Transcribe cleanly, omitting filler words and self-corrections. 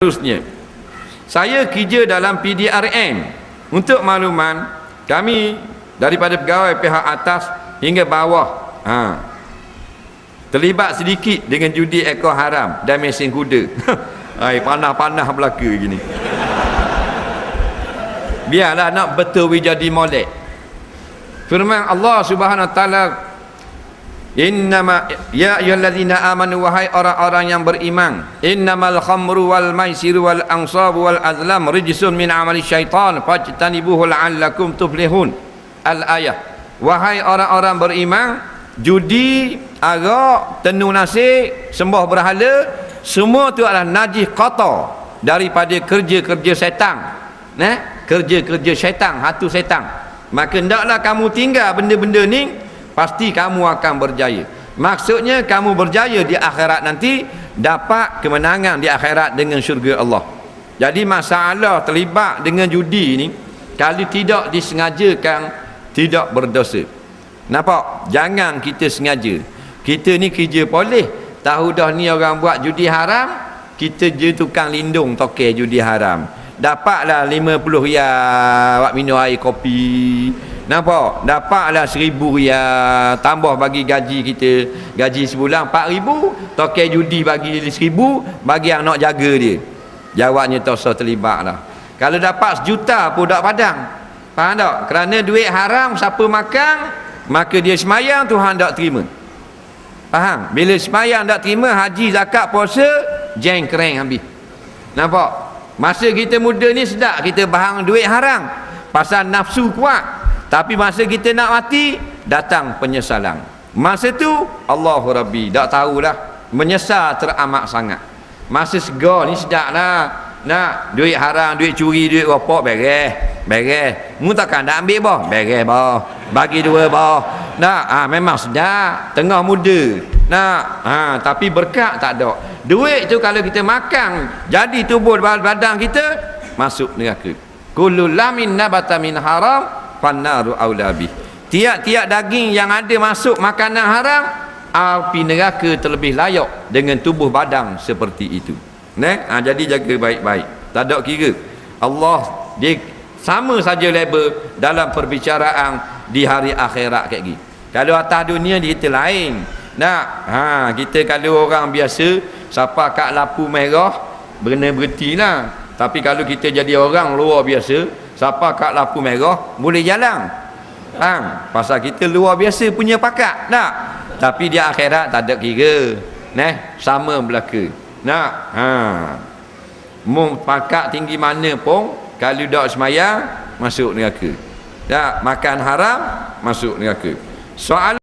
Seterusnya, saya kerja dalam PDRM. Untuk makluman, kami daripada pegawai pihak atas hingga bawah terlibat sedikit dengan judi ekor haram dan mesin kuda. Panah-panah belaka gini. Biarlah nak betul jadi molek. Firman Allah Subhanahu wa taala, innama ya ayyuhallazina amanu, wahai orang-orang yang beriman, innamal khamru wal maisiru wal ansabu wal azlam rijsun min amali syaitan fajtanibuhu la'allakum tuflihun. Al-ayah. Wahai orang-orang beriman, judi, arak, tenung nasi, sembah berhala, semua tu adalah najis kotor daripada kerja-kerja syaitan. Kerja-kerja syaitan, hatu syaitan. Maka hendaklah kamu tinggal benda-benda ni, pasti kamu akan berjaya. Maksudnya kamu berjaya di akhirat nanti, dapat kemenangan di akhirat dengan syurga Allah. Jadi masalah terlibat dengan judi ni, kalau tidak disengajakan, tidak berdosa. Nampak? Jangan kita sengaja. Kita ni kerja boleh, tahu dah ni orang buat judi haram, kita je tukang lindung toke judi haram. Dapatlah 50 riyal buat minum air kopi. Nampak? Dapatlah 1000 riyal, tambah bagi gaji kita. Gaji sebulan 4000, toke judi bagi 1000, bagi anak jaga dia. Jawabnya tak usah terlibat lah. Kalau dapat 1 juta pun tak padang. Faham tak? Kerana duit haram siapa makan, maka dia semayang, Tuhan tak terima. Faham? Bila semayang tak terima, haji, zakat, puasa, jeng kereng habis. Nampak? Masa kita muda ni sedap kita bahang duit haram, pasal nafsu kuat. Tapi masa kita nak mati, datang penyesalan. Masa tu Allahu Rabbi, tak tahulah, menyesal teramat sangat. Masa segar ni sedap lah. Nak duit haram, duit curi, duit ropok, beres. Mu takkan nak ambil bah? Beres bah. Bagi 2 bah. Nak, memang sedap. Tengah muda. Nak, tapi berkat tak ada. Duit tu kalau kita makan, jadi tubuh badan kita, masuk neraka. Kullu lamin nabata min haram fannaru aula bih. Tiap-tiap daging yang ada masuk makanan haram, api neraka terlebih layak dengan tubuh badan seperti itu. Jadi jaga baik-baik. Tak ada kira. Allah dia sama saja level dalam perbicaraan di hari akhirat kayak gini. Kalau atas dunia dia kita lain. Kita kalau orang biasa siapa kat lampu merah berhenti-lah. Tapi kalau kita jadi orang luar biasa, siapa kat lampu merah boleh jalan. Pasal kita luar biasa punya pakat. Tapi di akhirat tak ada kira. Sama belaka. Pakat tinggi mana pun, kalau tak semayang, masuk neraka. Makan haram, masuk neraka. Soal